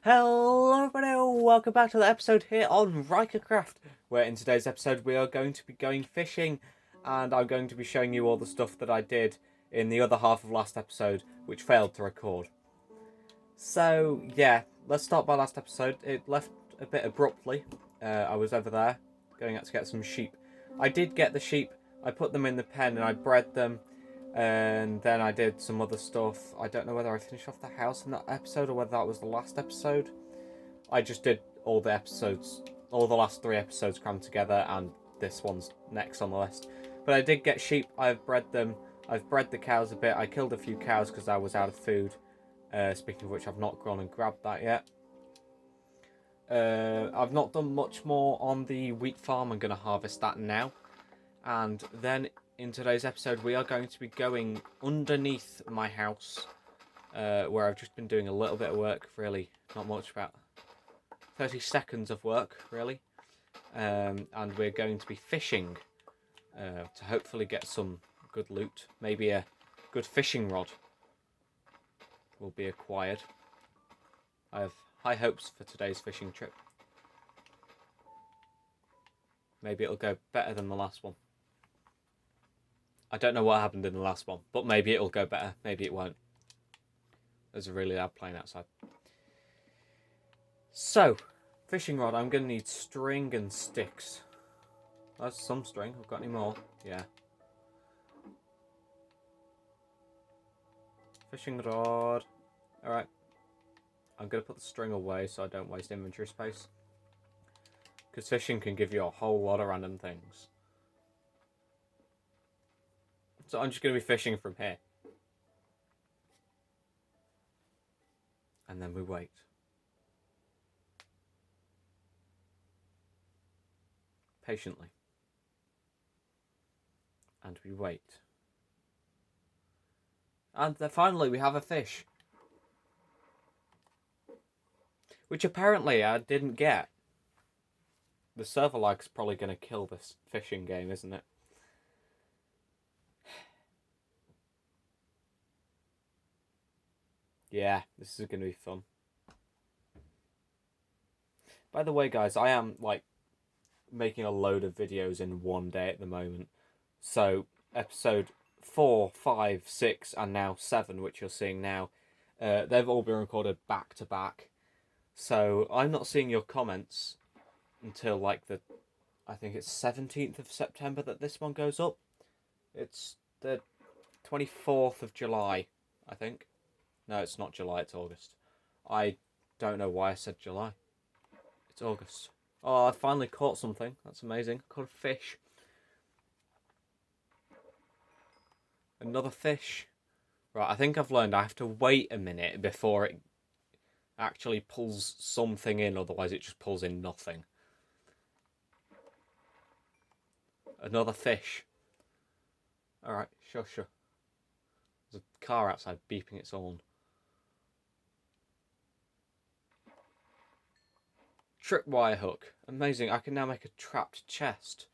Hello everybody, welcome back to the episode here on Ryker Craft, where in today's episode we are going to be going fishing, and I'm going to be showing you all the stuff that I did in the other half of last episode, which failed to record. So yeah, let's start by last episode. It left a bit abruptly. I was over there, going out to get some sheep. I did get the sheep, I put them in the pen and I bred them, and then I did some other stuff. I don't know whether I finished off the house in that episode or whether that was the last episode. I just did all the episodes, all the last 3 episodes crammed together, and this one's next on the list. But I did get sheep, I've bred them, I've bred the cows a bit. I killed a few cows because I was out of food. Speaking of which, I've not gone and grabbed that yet. I've not done much more on the wheat farm. I'm going to harvest that now. And then in today's episode, we are going to be going underneath my house, where I've just been doing a little bit of work, really, not much, about 30 seconds of work, really. And we're going to be fishing to hopefully get some good loot. Maybe a good fishing rod will be acquired. I have high hopes for today's fishing trip. Maybe it'll go better than the last one. I don't know what happened in the last one, but maybe it'll go better, maybe it won't. There's a really loud plane outside. So, fishing rod, I'm going to need string and sticks. That's some string. I've got any more? Yeah. Fishing rod. Alright. I'm going to put the string away so I don't waste inventory space. Because fishing can give you a whole lot of random things. So I'm just going to be fishing from here. And then we wait. Patiently. And we wait. And then finally we have a fish. Which apparently I didn't get. The server lag's probably going to kill this fishing game, isn't it? Yeah, this is going to be fun. By the way, guys, I am, making a load of videos in one day at the moment. So, episode 4, 5, 6, and now 7, which you're seeing now, they've all been recorded back to back. So, I'm not seeing your comments until, I think it's 17th of September that this one goes up. It's the 24th of July, I think. No, it's not July, it's August. I don't know why I said July. It's August. Oh, I finally caught something. That's amazing. I caught a fish. Another fish. Right, I think I've learned I have to wait a minute before it actually pulls something in, otherwise it just pulls in nothing. Another fish. Alright, sure. There's a car outside beeping its horn. Tripwire hook. Amazing, I can now make a trapped chest.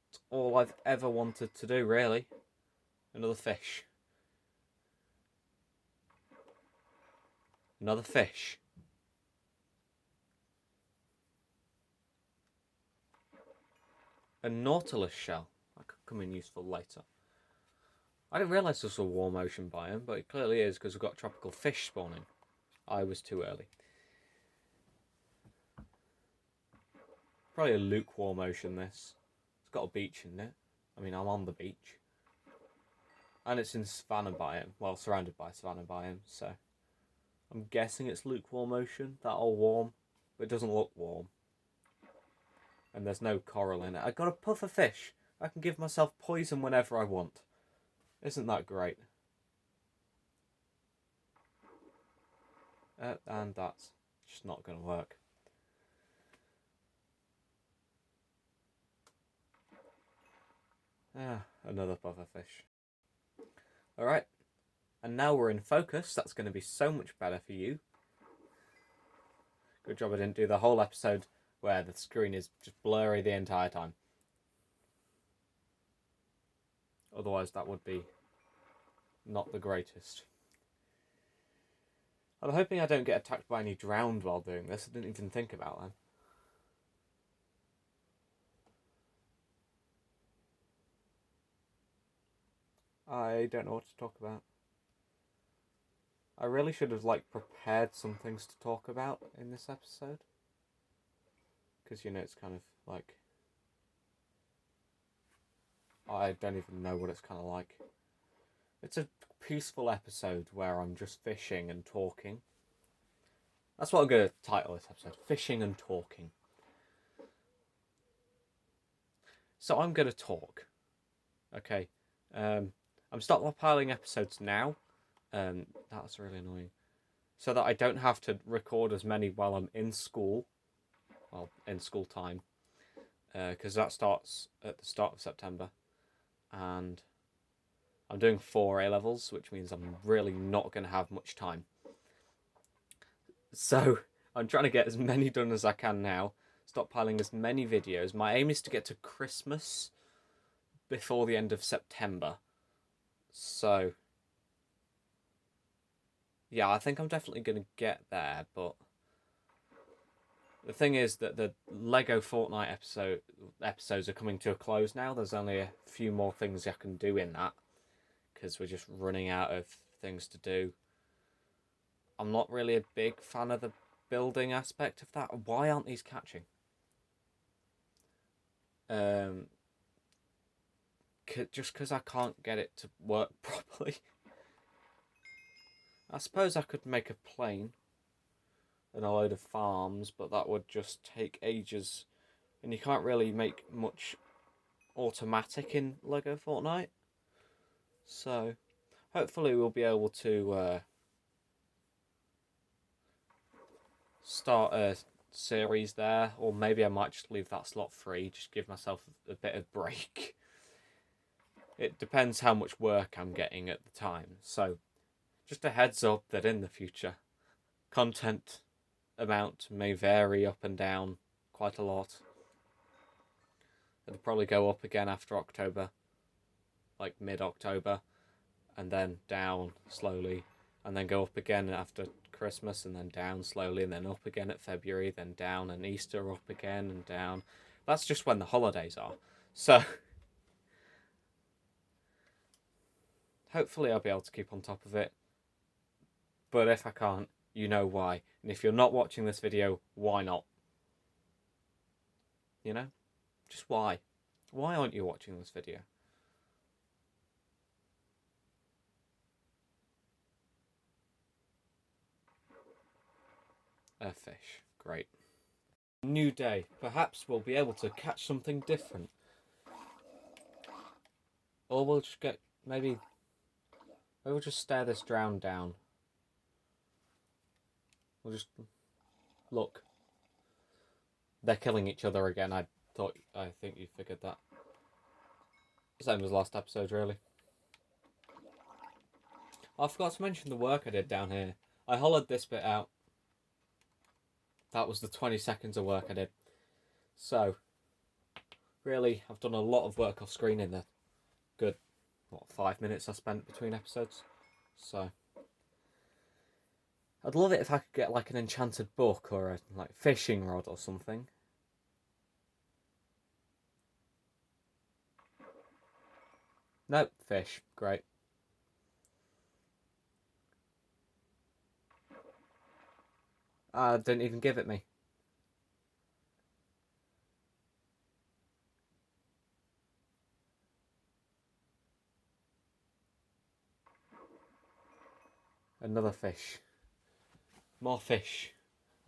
It's all I've ever wanted to do, really. Another fish. Another fish. A nautilus shell. That could come in useful later. I didn't realise this was a warm ocean biome, but it clearly is because we've got tropical fish spawning. I was too early. Probably a lukewarm ocean, this. It's got a beach in it. I mean, I'm on the beach. And it's in savanna biome. Well, surrounded by savanna biome, so I'm guessing it's lukewarm ocean. That all warm, but it doesn't look warm. And there's no coral in it. I got a puffer fish. I can give myself poison whenever I want. Isn't that great? And that's just not going to work. Another puffer fish. Alright. And now we're in focus. That's going to be so much better for you. Good job I didn't do the whole episode where the screen is just blurry the entire time. Otherwise that would be not the greatest. I'm hoping I don't get attacked by any drowned while doing this. I didn't even think about that. I don't know what to talk about. I really should have prepared some things to talk about in this episode. Because it's kind of like, I don't even know what it's kind of like. It's a peaceful episode where I'm just fishing and talking. That's what I'm going to title this episode, Fishing and Talking. So I'm going to talk. Okay. I'm stockpiling episodes now. That's really annoying. So that I don't have to record as many while I'm in school. Well, in school time. Because that starts at the start of September. And I'm doing 4 A-levels, which means I'm really not going to have much time. So I'm trying to get as many done as I can now. Stockpiling as many videos. My aim is to get to Christmas before the end of September. So yeah, I think I'm definitely going to get there, but the thing is that the Lego Fortnite episodes are coming to a close now. There's only a few more things I can do in that, because we're just running out of things to do. I'm not really a big fan of the building aspect of that. Why aren't these catching? Just because I can't get it to work properly. I suppose I could make a plane and a load of farms, but that would just take ages. And you can't really make much automatic in Lego Fortnite. So, hopefully we'll be able to start a series there. Or maybe I might just leave that slot free, just give myself a bit of break. It depends how much work I'm getting at the time. So, just a heads up that in the future, content amount may vary up and down quite a lot. It'll probably go up again after October, like mid-October, and then down slowly, and then go up again after Christmas, and then down slowly, and then up again at February, then down, and Easter up again and down. That's just when the holidays are. So hopefully I'll be able to keep on top of it. But if I can't, you know why. And if you're not watching this video, why not? You know? Just why? Why aren't you watching this video? A fish. Great. New day. Perhaps we'll be able to catch something different. Or we'll just get... Maybe we'll just stare this drown down. We'll just... Look. They're killing each other again. I think you figured that. Same as last episode, really. I forgot to mention the work I did down here. I hollowed this bit out. That was the 20 seconds of work I did. So, really, I've done a lot of work off screen in the good, 5 minutes I spent between episodes. So, I'd love it if I could get an enchanted book or a fishing rod or something. Nope, fish. Great. Didn't even give it me. Another fish. More fish.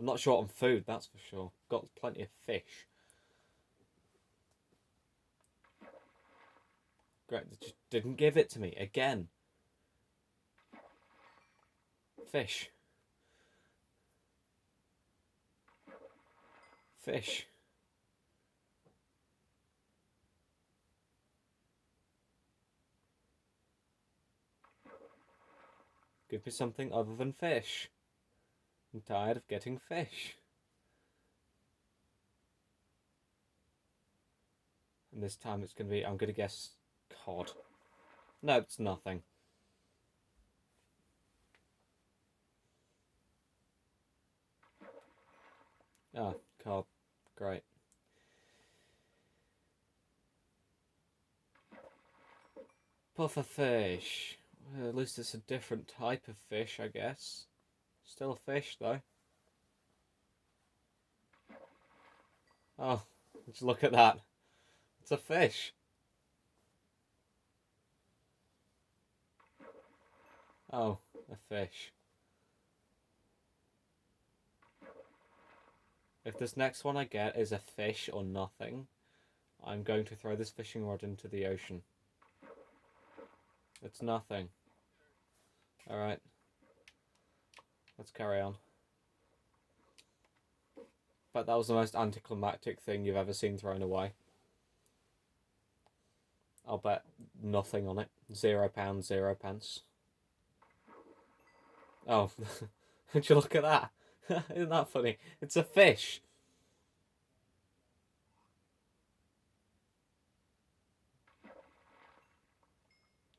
I'm not short on food, that's for sure. Got plenty of fish. Great, they just didn't give it to me again. Fish. Fish. Give me something other than fish. I'm tired of getting fish. And this time it's going to be, I'm going to guess, cod. No, it's nothing. Ah, carb. Great. Puffer fish. Well, at least it's a different type of fish, I guess. Still a fish, though. Oh, just look at that. It's a fish. Oh, a fish. If this next one I get is a fish or nothing, I'm going to throw this fishing rod into the ocean. It's nothing. Alright. Let's carry on. But that was the most anticlimactic thing you've ever seen thrown away. I'll bet nothing on it. £0, 0 pence. Oh, would you look at that? Isn't that funny? It's a fish.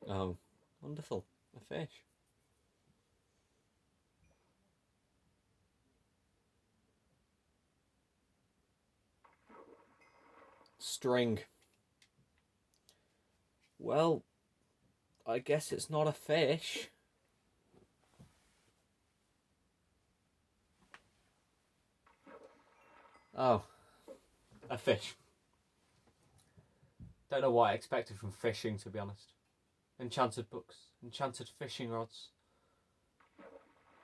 Oh, wonderful. A fish. String. Well, I guess it's not a fish. Oh, a fish. Don't know what I expected from fishing, to be honest. Enchanted books, enchanted fishing rods,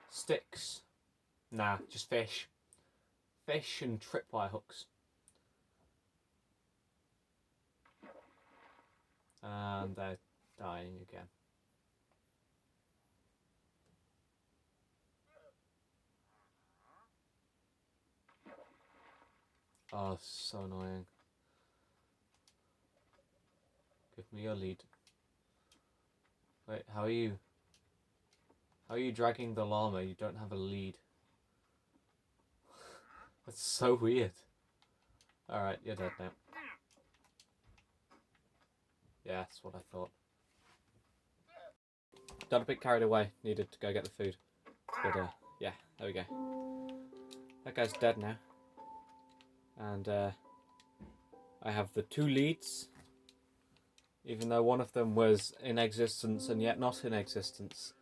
sticks. Nah, just fish. Fish and tripwire hooks. And they're dying again. Oh, so annoying. Give me your lead. Wait, how are you? How are you dragging the llama? You don't have a lead. That's so weird. Alright, you're dead now. Yeah, that's what I thought. Got a bit carried away. Needed to go get the food. But, yeah, there we go. That guy's dead now. And, I have the 2 leads. Even though one of them was in existence and yet not in existence.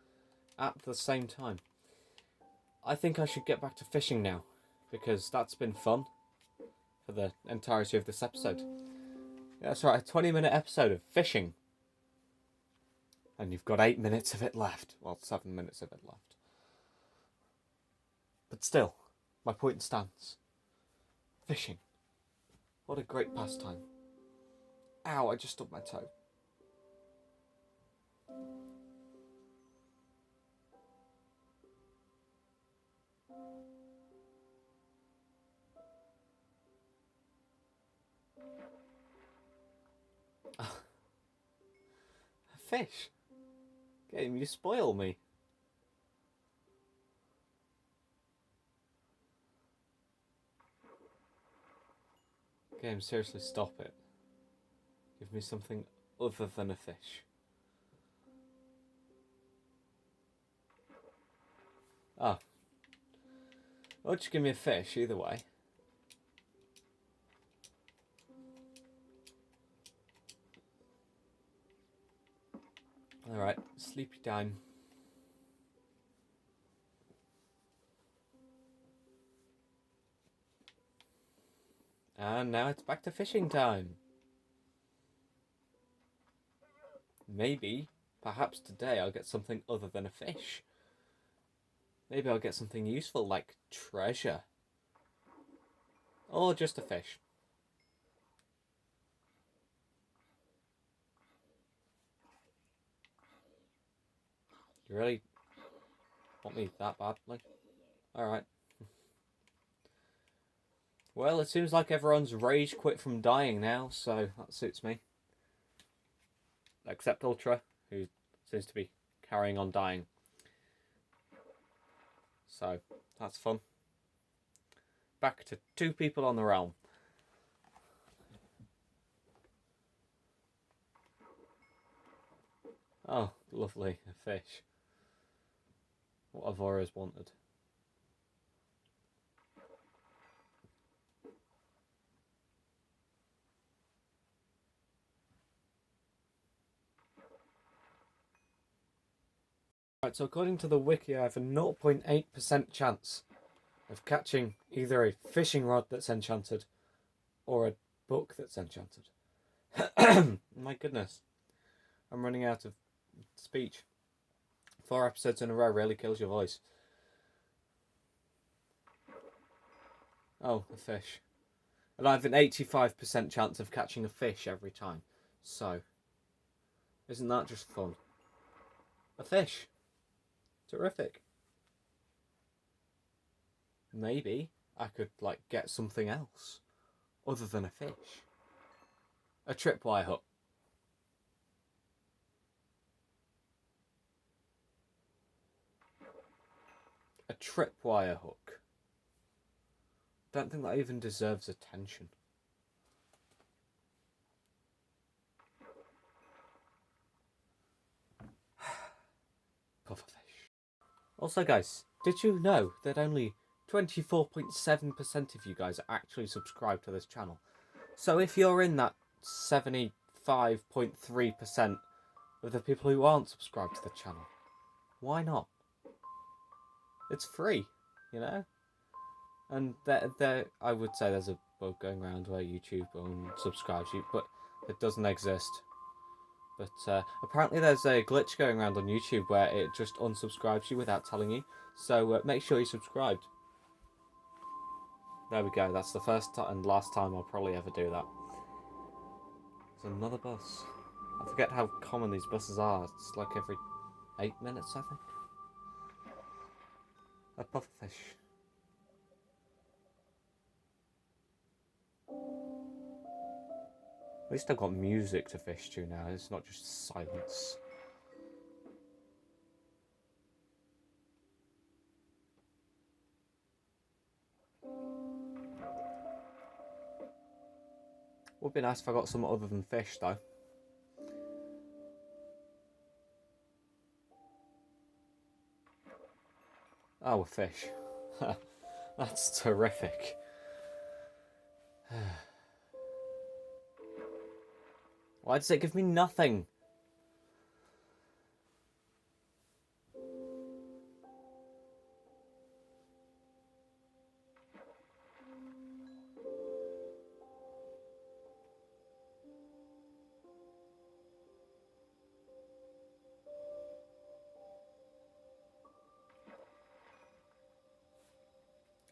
At the same time. I think I should get back to fishing now. Because that's been fun. For the entirety of this episode. Yeah, that's right, a 20-minute episode of fishing. And you've got 8 minutes of it left. Well, 7 minutes of it left. But still, my point stands. Fishing. What a great pastime. Ow, I just stubbed my toe. A fish? Game, you spoil me. Game, seriously, stop it. Give me something other than a fish. Oh. Well, just give me a fish, either way. Alright, sleepy time. And now it's back to fishing time. Maybe, perhaps today I'll get something other than a fish. Maybe I'll get something useful like treasure. Or just a fish. You really want me that badly? Alright. Well, it seems like everyone's rage quit from dying now, so that suits me. Except Ultra, who seems to be carrying on dying. So, that's fun. Back to 2 people on the realm. Oh, lovely, a fish. What I've always wanted. Right, so according to the wiki, I have a 0.8% chance of catching either a fishing rod that's enchanted or a book that's enchanted. My goodness. I'm running out of speech. 4 episodes in a row really kills your voice. Oh, a fish. And I have an 85% chance of catching a fish every time. So, isn't that just fun? A fish. Terrific. Maybe I could, get something else other than a fish. A tripwire hook. A tripwire hook. Don't think that even deserves attention. Pufferfish. Also, guys, did you know that only 24.7% of you guys are actually subscribed to this channel? So if you're in that 75.3% of the people who aren't subscribed to the channel, why not? It's free, you know? And there, I would say there's a bug going around where YouTube unsubscribes you, but it doesn't exist. But apparently there's a glitch going around on YouTube where it just unsubscribes you without telling you. So make sure you're subscribed. There we go. That's the first and last time I'll probably ever do that. There's another bus. I forget how common these buses are. It's like every 8 minutes, I think. A pufferfish. At least I've got music to fish to now. It's not just silence. Would be nice if I got something other than fish, though. Oh, a fish. That's terrific. Why does it give me nothing?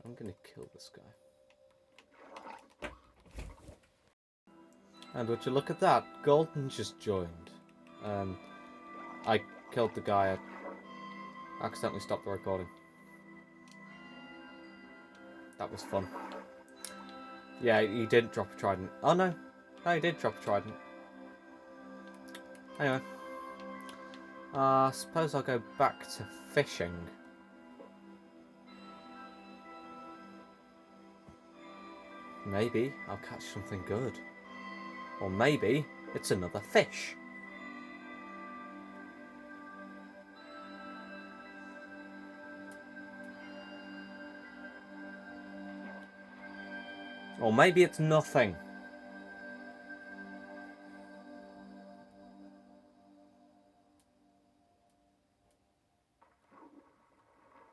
I'm gonna kill this guy. And would you look at that? Golden just joined. I killed the guy. I accidentally stopped the recording. That was fun. Yeah, he did drop a trident. Oh no. No, he did drop a trident. Anyway. I suppose I'll go back to fishing. Maybe I'll catch something good. Or maybe it's another fish. Or maybe it's nothing.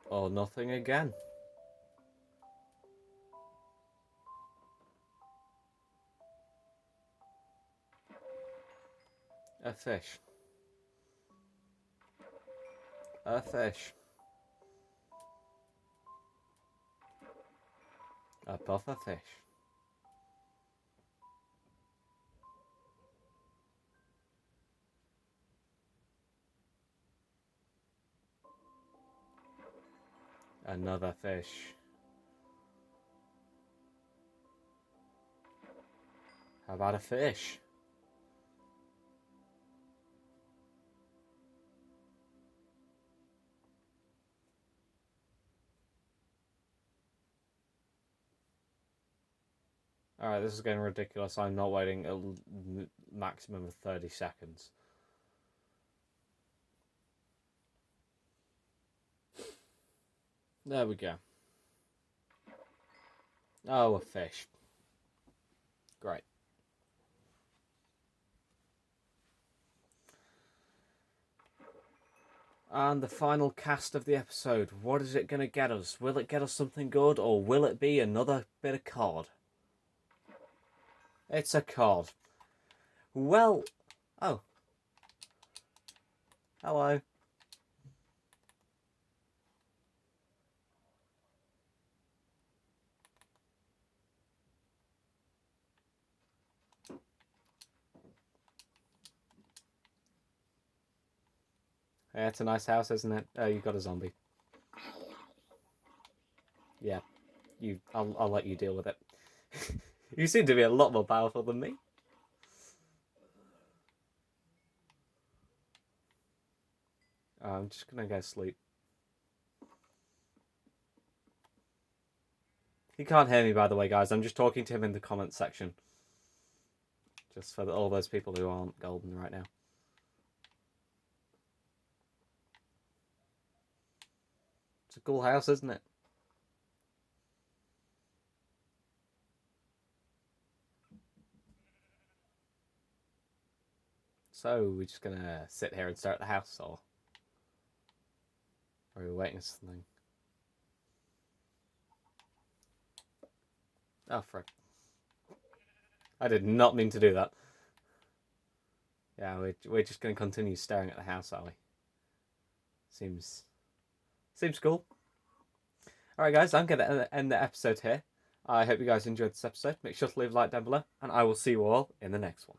Or nothing again. A fish. A fish. A pufferfish. Another fish. How about a fish? Alright, this is getting ridiculous. I'm not waiting a maximum of 30 seconds. There we go. Oh, a fish. Great. And the final cast of the episode. What is it going to get us? Will it get us something good, or will it be another bit of cod? It's a cod. Well, oh. Hello. Yeah, it's a nice house, isn't it? Oh, you got a zombie. Yeah, I'll let you deal with it. You seem to be a lot more powerful than me. I'm just gonna go sleep. He can't hear me, by the way, guys. I'm just talking to him in the comments section. Just for all those people who aren't golden right now. It's a cool house, isn't it? So, we're just gonna sit here and stare at the house, or are we waiting for something? Oh, frick. I did not mean to do that. Yeah, we're just gonna continue staring at the house, are we? Seems cool. Alright, guys, I'm gonna end the episode here. I hope you guys enjoyed this episode. Make sure to leave a like down below, and I will see you all in the next one.